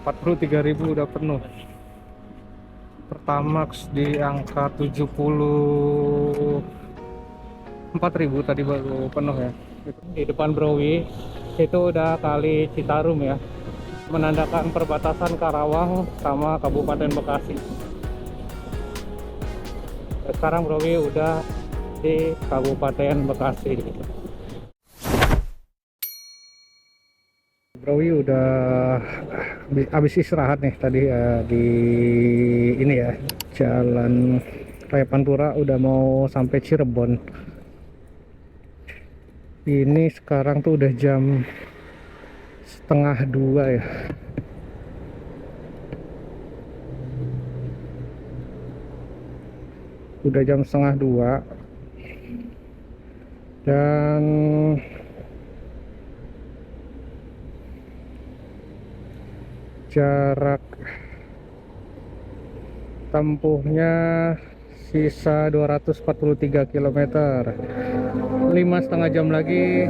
43.000 udah penuh. Pertamax di angka 74.000 tadi baru penuh ya. Di depan Browi itu udah kali Citarum ya, menandakan perbatasan Karawang sama Kabupaten Bekasi. Sekarang Browi udah di Kabupaten Bekasi. Browi udah habis istirahat nih tadi di ini ya, Jalan Raya Pantura, udah mau sampai Cirebon. Ini sekarang tuh udah jam setengah 2 ya. Udah jam setengah 2 dan jarak tempuhnya sisa 243 km. 5,5 jam lagi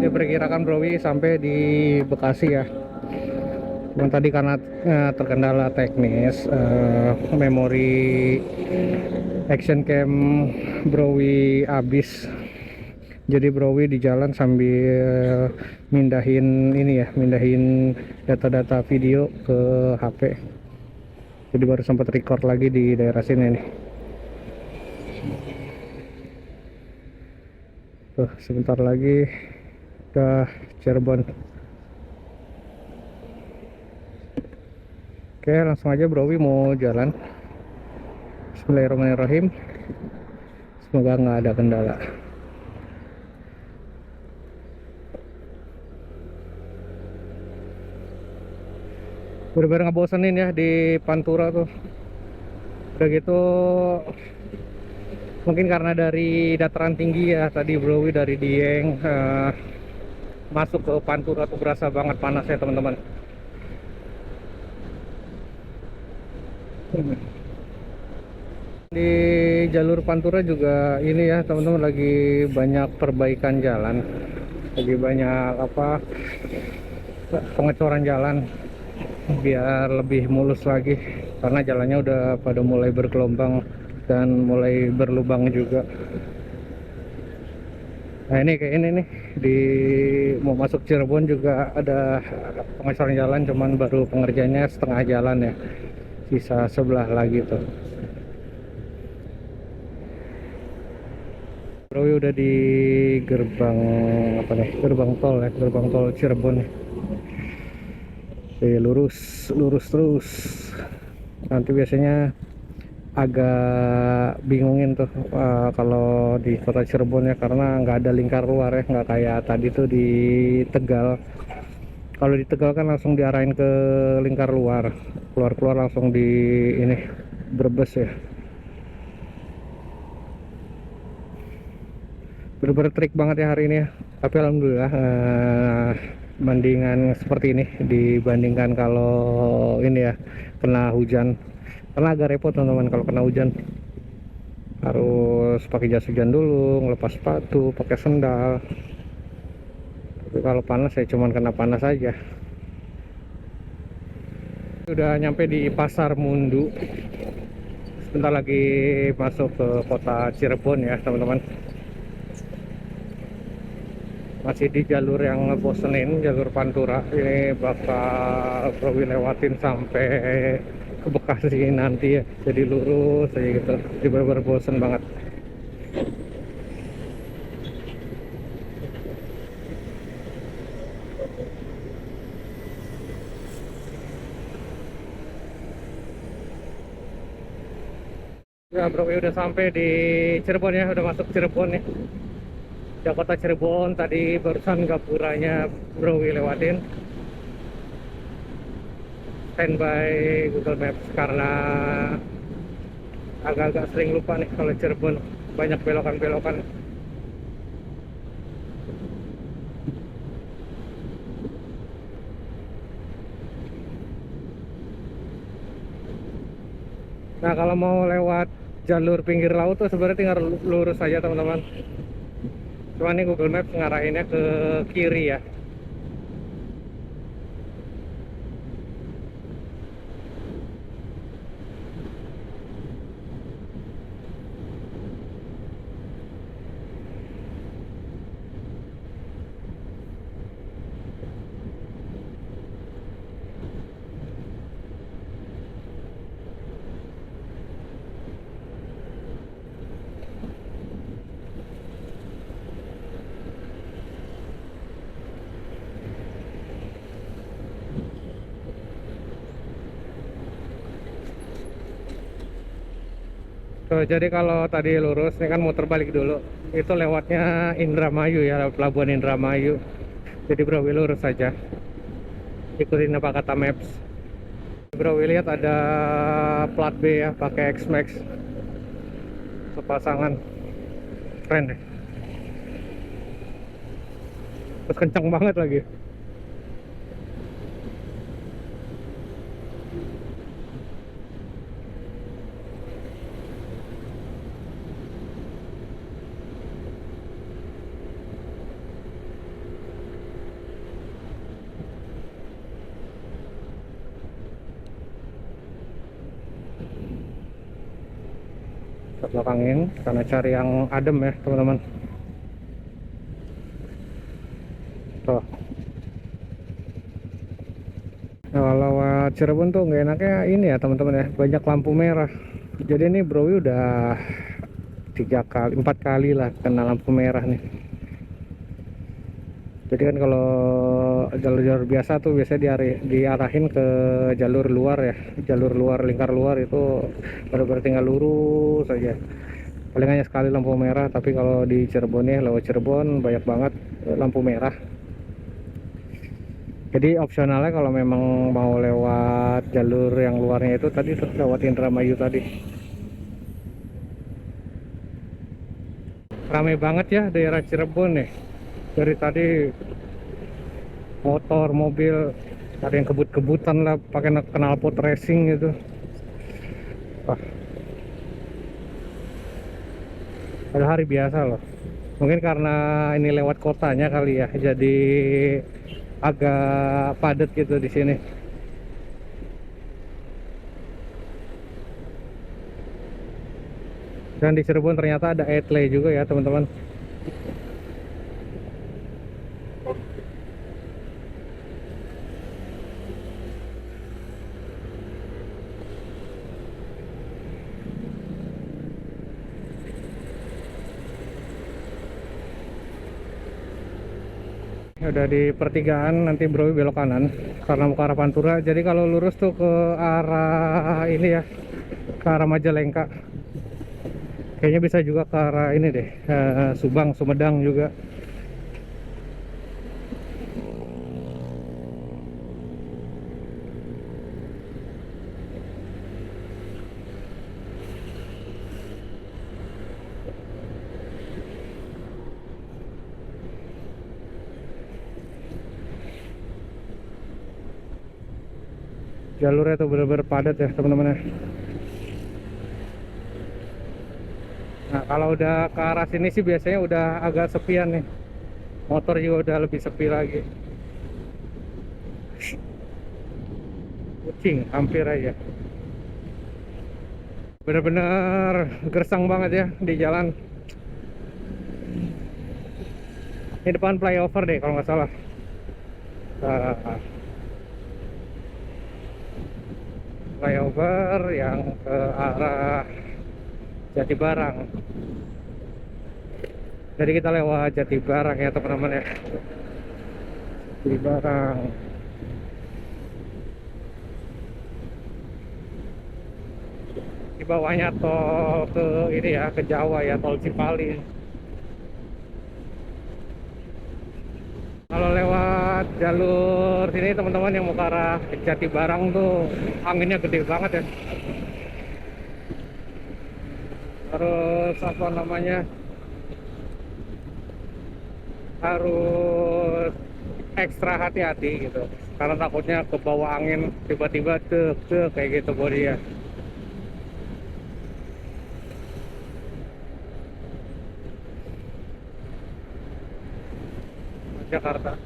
diperkirakan Browi sampai di Bekasi ya. Cuman tadi karena terkendala teknis, memori action cam Browi habis, jadi Browi di jalan sambil mindahin ini ya, mindahin data-data video ke HP. Jadi baru sempat record lagi di daerah sini nih. Tuh sebentar lagi udah Cirebon. Oke, langsung aja Browi mau jalan. Bismillahirrahmanirrahim. Semoga nggak ada kendala. Bener-bener ngebosenin ya di Pantura tuh. Udah gitu mungkin karena dari dataran tinggi ya, tadi Browi dari Dieng masuk ke Pantura tuh berasa banget panas ya teman-teman. Di jalur Pantura juga ini ya teman-teman, lagi banyak perbaikan jalan, lagi banyak apa, pengecoran jalan biar lebih mulus lagi, karena jalannya udah pada mulai bergelombang dan mulai berlubang juga. Nah ini kayak ini nih, di mau masuk Cirebon juga ada pengecoran jalan, cuman baru pengerjaannya setengah jalan ya, sisa sebelah lagi tuh. Browi udah di gerbang apa nih, gerbang tol ya, gerbang tol Cirebon nih. Lurus terus. Nanti biasanya agak bingungin tuh kalau di kota Cirebon ya, karena nggak ada lingkar luar ya, nggak kayak tadi tuh di Tegal. Kalau di Tegal kan langsung diarahin ke lingkar luar, keluar langsung di ini Brebes ya. Bener-bener trik banget ya hari ini ya, tapi alhamdulillah mendingan seperti ini dibandingkan kalau ini ya kena hujan, karena agak repot teman-teman kalau kena hujan, harus pakai jas hujan dulu, ngelepas sepatu, pakai sendal. Tapi kalau panas ya cuman kena panas aja. Udah nyampe di Pasar Mundu, sebentar lagi masuk ke kota Cirebon ya teman-teman. Masih di jalur yang ngebosenin, jalur Pantura. Ini bakal Browi lewatin sampai ke Bekasi nanti ya, jadi lurus aja gitu. Jadi bener-bener bosen banget. Ya Browi udah sampai di Cirebon ya, udah masuk Cirebon ya, ya kota Cirebon. Tadi barusan gapuranya Browi lewatin. Standby Google Maps karena agak-agak sering lupa nih kalau Cirebon banyak belokan-belokan. Nah kalau mau lewat jalur pinggir laut tuh sebenarnya tinggal lurus saja teman-teman. Cuman ini Google Maps ngarahinnya ke kiri ya. Tuh, jadi kalau tadi lurus, ini kan muter balik dulu. Itu lewatnya Indramayu ya, Pelabuhan Indramayu. Jadi bro, lurus saja. Ikutin apa kata Maps. Bro, lihat ada plat B ya, pakai X-Max. Sepasangan. Keren deh. Terus kencang banget lagi. Ke belakangin, karena cari yang adem ya teman-teman. Tuh. Nah, kalau Cirebon tuh nggak enaknya ini ya teman-teman ya, banyak lampu merah. Jadi ini bro udah 3 kali 4 kali lah kena lampu merah nih. Jadi kan kalau jalur-jalur biasa tuh biasanya diarahin ke jalur luar ya, jalur luar, lingkar luar itu benar-benar tinggal lurus saja. Paling hanya sekali lampu merah, tapi kalau di Cirebon ya, lewat Cirebon banyak banget lampu merah. Jadi opsionalnya kalau memang mau lewat jalur yang luarnya itu tadi lewat Indramayu tadi. Ramai banget ya daerah Cirebon nih. Dari tadi motor, mobil, ada yang kebut-kebutan lah pakai knalpot racing gitu. Wah, pada hari biasa loh. Mungkin karena ini lewat kotanya kali ya, jadi agak padat gitu di sini. Dan di Cirebon ternyata ada etle juga ya teman-teman. Udah di pertigaan, nanti bro belok kanan karena mau ke arah Pantura. Jadi kalau lurus tuh ke arah ini ya, ke arah Majalengka. Kayaknya bisa juga ke arah ini deh, Subang, Sumedang juga. Jalurnya tuh bener-bener padat ya teman-teman ya. Nah kalau udah ke arah sini sih biasanya udah agak sepian nih. Motor juga udah lebih sepi lagi. Kucing hampir aja. Bener-bener gersang banget ya di jalan. Ini depan flyover deh kalau nggak salah. Nah, flyover yang ke arah Jatibarang. Jadi kita lewat Jatibarang ya teman-teman ya. Jatibarang. Di bawahnya tol ke ini ya, ke Jawa ya, tol Cipali. Kalau lewat jalur sini teman-teman yang mau ke arah Jatibarang tuh anginnya gede banget ya. Harus apa namanya, harus ekstra hati-hati gitu karena takutnya ke bawah angin tiba-tiba dek kayak gitu bodi ya. Jakarta.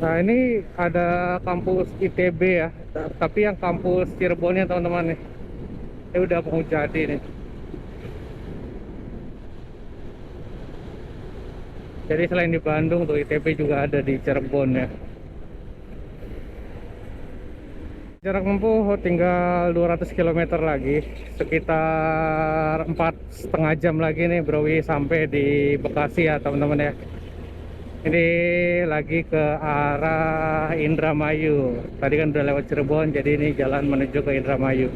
Nah ini ada kampus ITB ya, tapi yang kampus Cirebonnya teman-teman nih, ini udah mau jadi nih. Jadi selain di Bandung tuh ITB juga ada di Cirebon ya. Jarak tempuh tinggal 200 km lagi, sekitar 4,5 jam lagi nih Browi sampai di Bekasi ya teman-teman ya. Ini lagi ke arah Indramayu. Tadi kan udah lewat Cirebon, jadi ini jalan menuju ke Indramayu.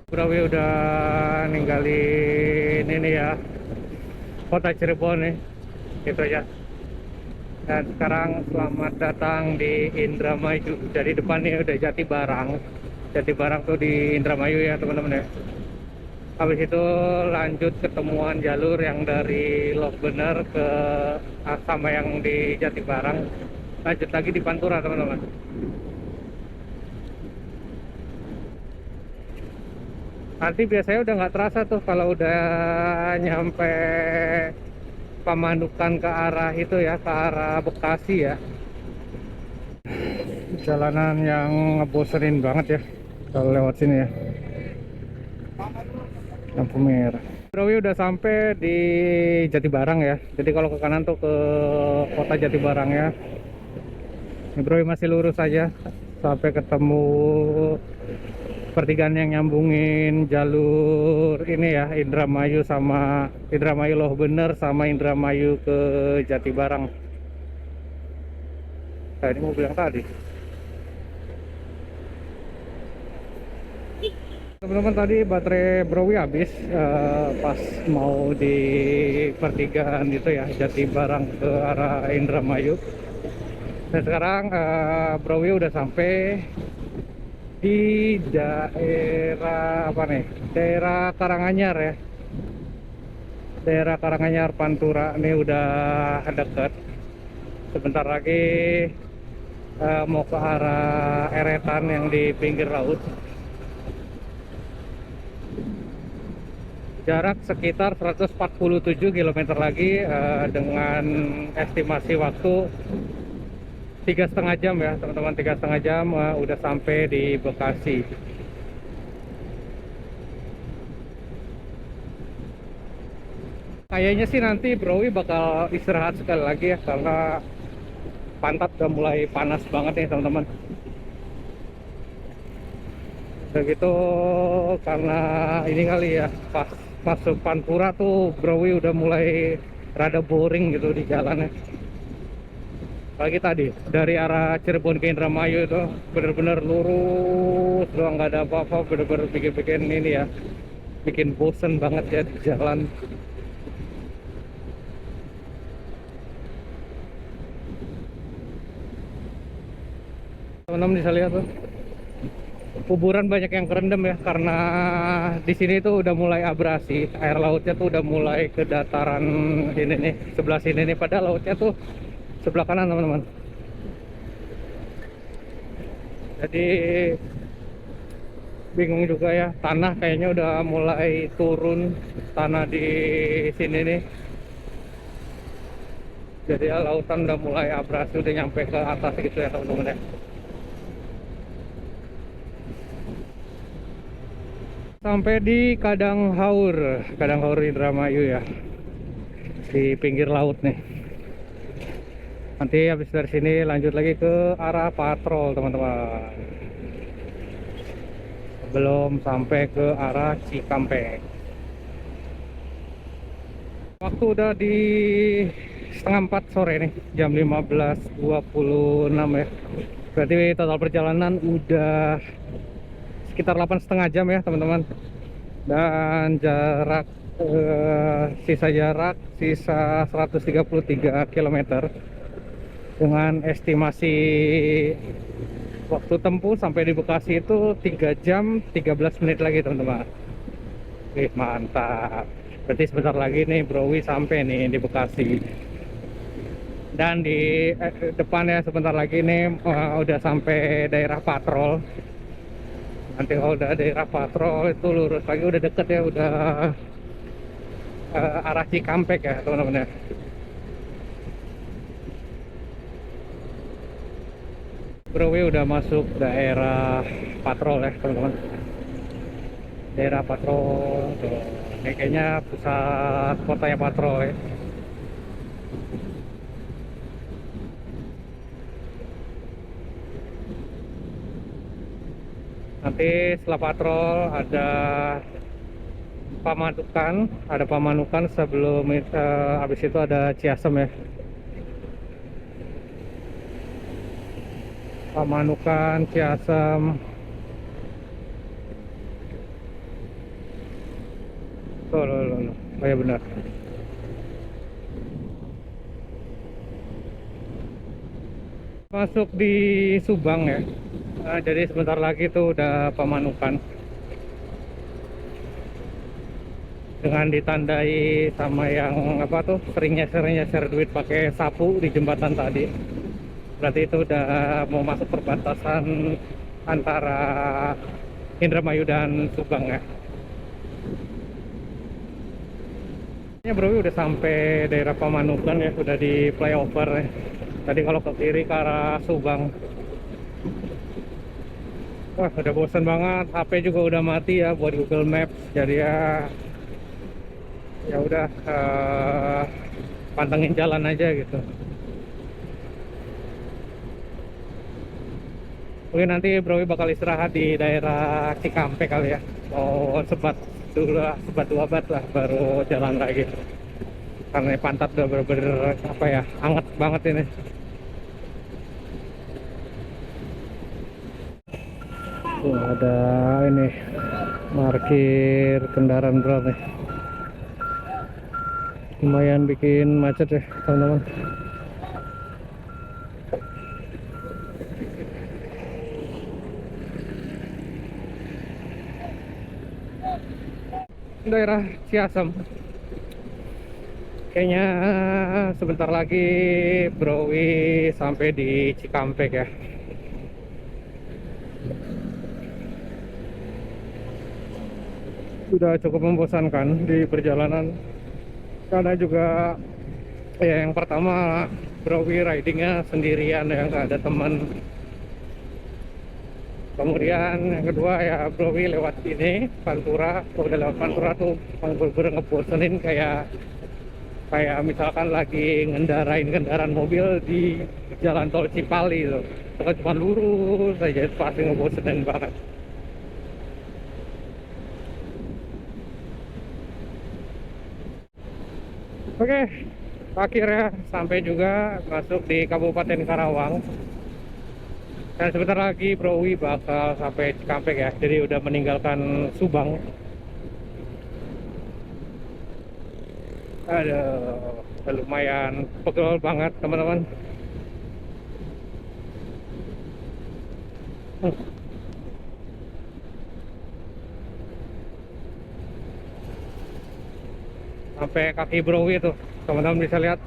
Browi udah ninggalin ini ya, kota Cirebon nih, gitu aja. Dan sekarang selamat datang di Indramayu. Jadi depannya udah Jati Barang. Jati Barang tuh di Indramayu ya teman-teman ya. Habis itu lanjut ketemuan jalur yang dari Lokbener ke sama yang di Jati Barang. Lanjut lagi di Pantura teman-teman. Nanti biasanya udah nggak terasa tuh kalau udah nyampe Pamanukan ke arah itu ya, ke arah Bekasi ya. Jalanan yang ngebosenin banget ya kalau lewat sini ya. Lampu merah. Browi udah sampai di Jati Barang ya. Jadi kalau ke kanan tuh ke kota Jati Barang ya. Ini Browi masih lurus aja sampai ketemu pertigaan yang nyambungin jalur ini ya, Indramayu sama Indramayu Lohbener sama Indramayu ke Jati Barang. Nah, ini mobil yang tadi. Teman-teman, tadi baterai Browi habis pas mau di pertigaan itu ya, Jati Barang ke arah Indramayu. Dan sekarang Browi udah sampai di daerah apa nih? Daerah Karanganyar ya. Daerah Karanganyar Pantura ini udah dekat. Sebentar lagi mau ke arah Eretan yang di pinggir laut. Jarak sekitar 147 km lagi dengan estimasi waktu 3,5 jam ya teman-teman. 3,5 jam udah sampai di Bekasi. Kayaknya sih nanti Browi bakal istirahat sekali lagi ya, karena pantat udah mulai panas banget nih teman-teman. Udah gitu karena ini kali ya, pas masuk Pantura tuh Browi udah mulai rada boring gitu di jalannya. Pagi tadi dari arah Cirebon ke Indramayu itu bener-bener lurus doang, nggak ada apa-apa, bener-bener bikin ini ya, bikin bosen banget ya di jalan. Teman-teman bisa lihat tuh, kuburan banyak yang kerendam ya, karena di sini tuh udah mulai abrasi, air lautnya tuh udah mulai ke dataran ini nih, sebelah sini nih, padahal lautnya tuh sebelah kanan teman-teman. Jadi bingung juga ya, tanah kayaknya udah mulai turun, tanah di sini nih. Jadi ya, lautan udah mulai abrasi, udah nyampe ke atas gitu ya teman-teman ya. Sampai di Kadang Haur Indramayu ya, di pinggir laut nih. Nanti habis dari sini lanjut lagi ke arah Patrol teman-teman, belum sampai ke arah Cikampek. Waktu udah di setengah 4 sore nih, jam 15.26 ya. Berarti total perjalanan udah sekitar 8,5 jam ya teman-teman. Dan jarak sisa 133 km dengan estimasi waktu tempuh sampai di Bekasi itu 3 jam 13 menit lagi teman-teman. Mantap. Berarti sebentar lagi nih Browi sampai nih di Bekasi. Dan di depannya sebentar lagi nih udah sampai daerah Patrol. Nanti kalau udah daerah Patrol itu lurus lagi, udah deket ya, udah arah Cikampek ya teman-teman ya. Browi udah masuk daerah Patrol ya teman-teman. Daerah Patrol tuh. Ini kayaknya pusat kotanya Patrol ya. Nanti setelah patrol ada pamanukan sebelum habis itu ada Ciasem ya. Pamanukan, Ciasem. Tuh, loh. Oh ya benar. Masuk di Subang ya. Jadi sebentar lagi tuh udah pamanukan. Dengan ditandai sama yang apa tuh seringnya share duit pakai sapu di jembatan tadi. Berarti itu udah mau masuk perbatasan antara Indramayu dan Subang ya. Ini bro udah sampai daerah Pamanukan ya, udah di flyover ya. Tadi kalau ke kiri ke arah Subang. Wah udah bosan banget, HP juga udah mati ya buat Google Maps. Jadi ya udah pantengin jalan aja gitu. Mungkin nanti Bro bakal istirahat di daerah Cikampek kali ya. Mau sebat dulu lah, sebat 2 bat lah baru jalan lagi. Karena pantat udah bener-bener apa ya, anget banget ini. Tuh, ada ini parkir kendaraan Bro nih. Lumayan bikin macet ya teman-teman. Daerah Ciasem. Kayaknya sebentar lagi Browi sampai di Cikampek ya. Sudah cukup membosankan di perjalanan. Karena juga ya yang pertama Browi ridingnya sendirian ya, nggak ada teman. Kemudian yang kedua ya Browi lewat ini Pantura. Kalau udah lewat Pantura tuh bener-bener ngebosenin, kayak misalkan lagi ngendarain kendaraan mobil di jalan tol Cipali tuh. Itu cuma lurus aja, pasti ngebosenin banget. Oke, akhirnya sampai juga masuk di Kabupaten Karawang. Dan sebentar lagi Browi bakal sampai Cikampek ya. Jadi udah meninggalkan Subang. Aduh, lumayan pegel banget teman-teman. Sampai kaki Browi tuh, teman-teman bisa lihat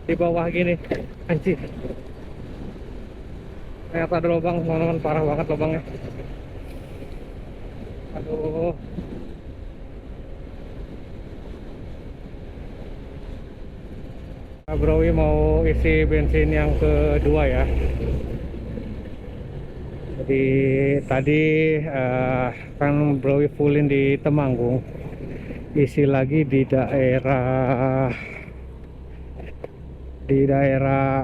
di bawah gini. Anjir. Ternyata ada lubang, teman-teman, parah banget lubangnya. Aduh. Nah, Browi mau isi bensin yang kedua ya. Jadi tadi kan Browi fullin di Temanggung, isi lagi di daerah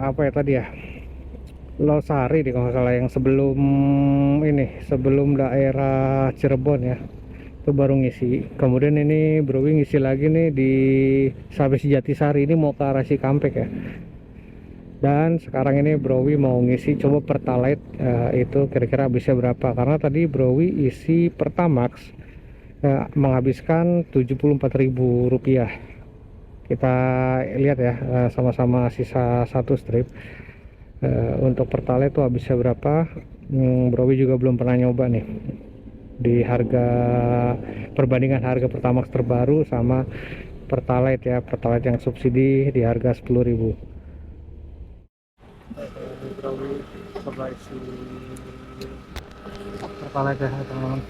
apa ya tadi ya, Losari di kalau nggak salah, yang sebelum daerah Cirebon ya, itu baru ngisi. Kemudian ini Browi ngisi lagi nih di Sabes Jatisari, ini mau ke arah Cikampek ya. Dan sekarang ini Browi mau ngisi coba Pertalite, itu kira-kira habisnya berapa, karena tadi Browi isi Pertamax menghabiskan Rp74.000. Kita lihat ya sama-sama sisa satu strip. Untuk Pertalite itu habisnya berapa. Browi juga belum pernah nyoba nih di harga perbandingan harga Pertamax terbaru sama Pertalite ya, Pertalite yang subsidi di harga 10.000. Coba isi Pertalite ya teman-teman.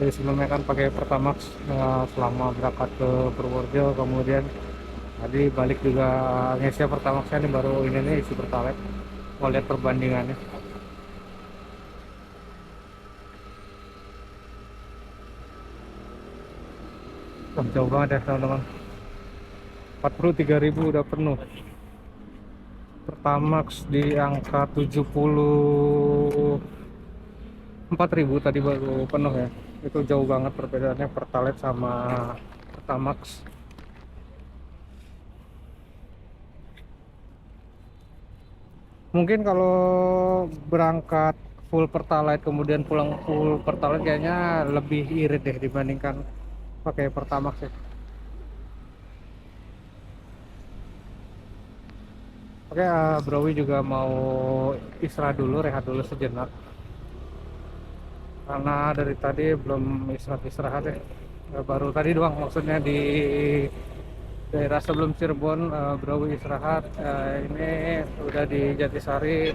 Jadi sebelumnya kan pakai Pertamax selama berangkat ke Purworejo, kemudian tadi balik juga ngisi Pertamaxnya, ini baru ini nih isi Pertalite. Mau lihat perbandingannya. Jauh banget ya teman-teman. 43.000 udah penuh. Pertamax di angka 70 4.000 tadi baru penuh ya. Itu jauh banget perbedaannya Pertalite sama Pertamax. Mungkin kalau berangkat full Pertalite kemudian pulang full Pertalite kayaknya lebih irit deh dibandingkan pakai Pertamax ya. Oke, Browi juga mau istirahat dulu, rehat dulu sejenak. Karena dari tadi belum istirahat ya. Baru tadi doang, maksudnya di daerah sebelum Cirebon, Browi istirahat. Ini udah di Jatisari,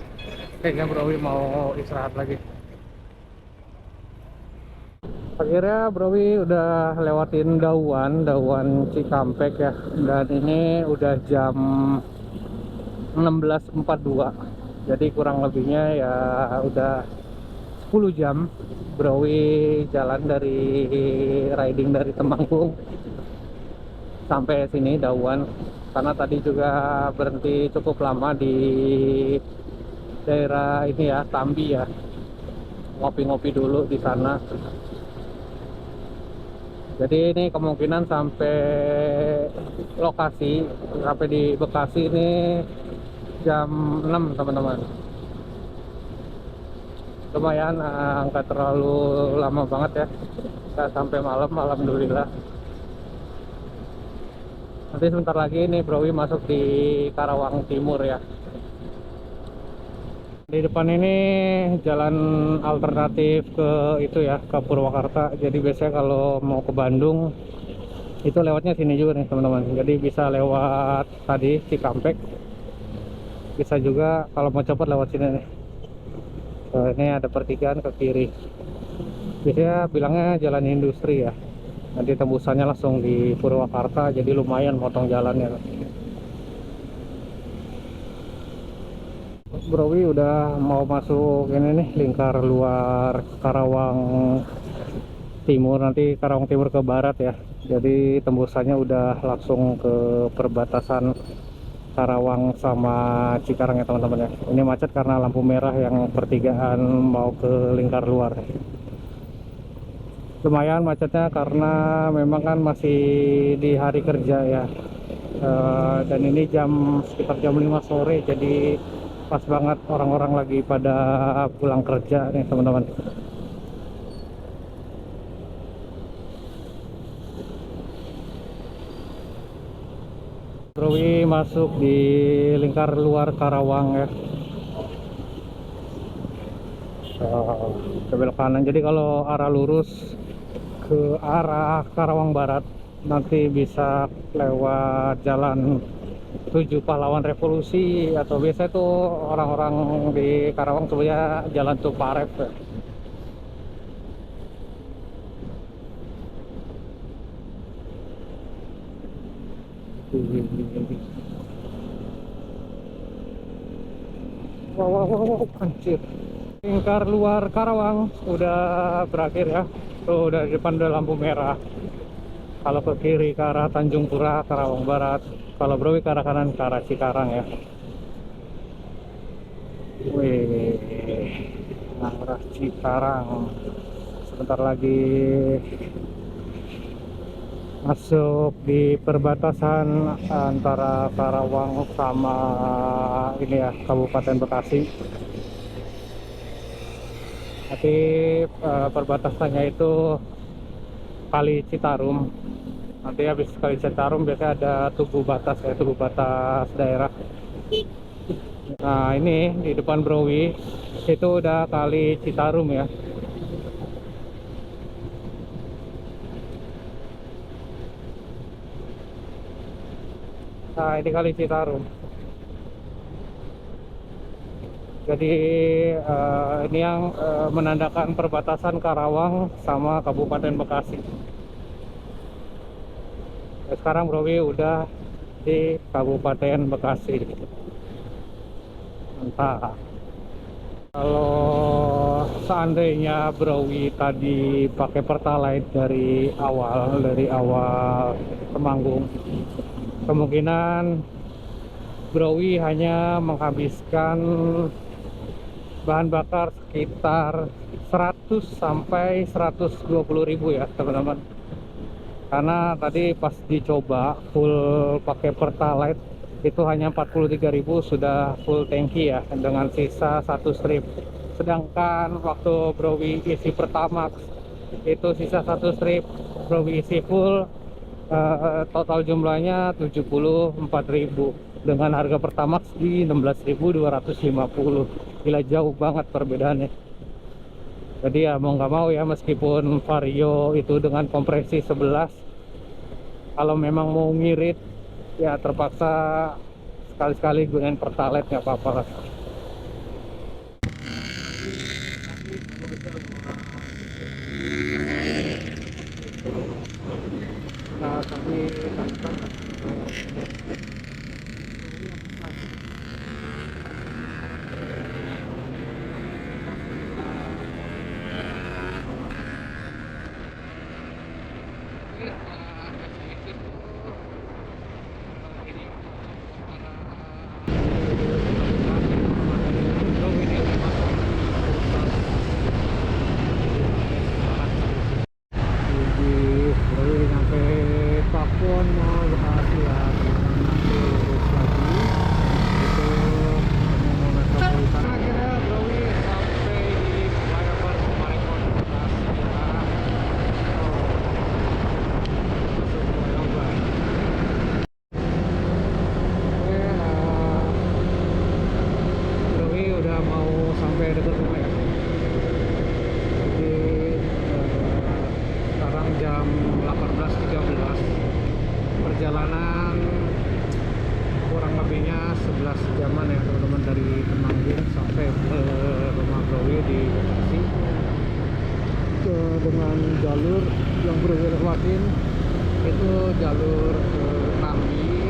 kayaknya Browi mau istirahat lagi. Akhirnya Browi udah lewatin Dauan Cikampek ya, dan ini udah jam 16.42. Jadi kurang lebihnya ya udah 10 jam Browi jalan dari riding dari Temanggung sampai sini Dauan, karena tadi juga berhenti cukup lama di daerah ini ya, Tambi ya, ngopi-ngopi dulu di sana. Jadi ini kemungkinan sampai lokasi, sampai di Bekasi ini jam 6 teman-teman. Lumayan, nggak terlalu lama banget ya, nggak sampai malam, alhamdulillah. Nanti sebentar lagi nih Browi masuk di Karawang Timur ya. Di depan ini jalan alternatif ke itu ya, ke Purwakarta. Jadi biasanya kalau mau ke Bandung itu lewatnya sini juga nih teman-teman. Jadi bisa lewat tadi Cikampek, bisa juga kalau mau cepat lewat sini nih. Ini ada pertigaan ke kiri, biasanya bilangnya jalan industri ya. Nanti tembusannya langsung di Purwakarta, jadi lumayan motong jalannya. Browi udah mau masuk ini nih, lingkar luar Karawang Timur, nanti Karawang Timur ke barat ya. Jadi tembusannya udah langsung ke perbatasan Karawang sama Cikarang ya teman-teman ya. Ini macet karena lampu merah yang pertigaan mau ke lingkar luar. Lumayan macetnya karena memang kan masih di hari kerja ya. Dan ini sekitar jam 5 sore, jadi pas banget orang-orang lagi pada pulang kerja nih teman-teman. Browi masuk di lingkar luar Karawang ya. Ke belok kanan, jadi kalau arah lurus ke arah Karawang Barat nanti bisa lewat jalan 7 Pahlawan Revolusi, atau biasa itu orang-orang di Karawang sebenarnya jalan Tuparep ya. Wow, wow, wow, wow, anjir. Lingkar luar Karawang udah berakhir ya. Tuh udah di depan udah lampu merah. Kalau ke kiri ke arah Tanjung Pura, Karawang Barat. Kalau Browi ke arah kanan ke arah Cikarang ya. Wih, arah Cikarang. Sebentar lagi masuk di perbatasan antara Karawang sama ini ya, Kabupaten Bekasi. Nanti perbatasannya itu Kali Citarum. Nanti habis Kali Citarum biasanya ada tugu batas ya, tugu batas daerah. Nah ini di depan Browi itu udah Kali Citarum ya. Nah ini Kali Citarum. Jadi ini yang menandakan perbatasan Karawang sama Kabupaten Bekasi. Nah, sekarang Browi udah di Kabupaten Bekasi. Mantap. Kalau seandainya Browi tadi pakai Pertalite dari awal Temanggung, kemungkinan Browi hanya menghabiskan bahan bakar sekitar 100 sampai 120.000 ya teman-teman, karena tadi pas dicoba full pakai Pertalite itu hanya 43.000 sudah full tangki ya, dengan sisa satu strip. Sedangkan waktu Browi isi Pertamax itu sisa satu strip, Browi isi full, total jumlahnya 74.000 dengan harga Pertamax di 16.250. Gila, jauh banget perbedaannya. Jadi ya mau nggak mau ya, meskipun Vario itu dengan kompresi 11, kalau memang mau ngirit ya terpaksa sekali-sekali gunain Pertalite, nggak apa-apa lah. Nah, tapi sampai Pakuan mau Bekasi ya, nanti lurus lagi itu mau metropolitan. Akhirnya Browi sampai di flyover Marekon Bekasi ya. Masuk flyover. Oke, Browi udah mau sampai dekat rumah ya. Jadi sekarang jam 18.13, perjalanan kurang lebihnya 11 jaman ya teman-teman, dari Temanggung sampai ke rumah Browi di Bekasi. Dengan jalur yang Browi lewatin itu jalur ke Tambi,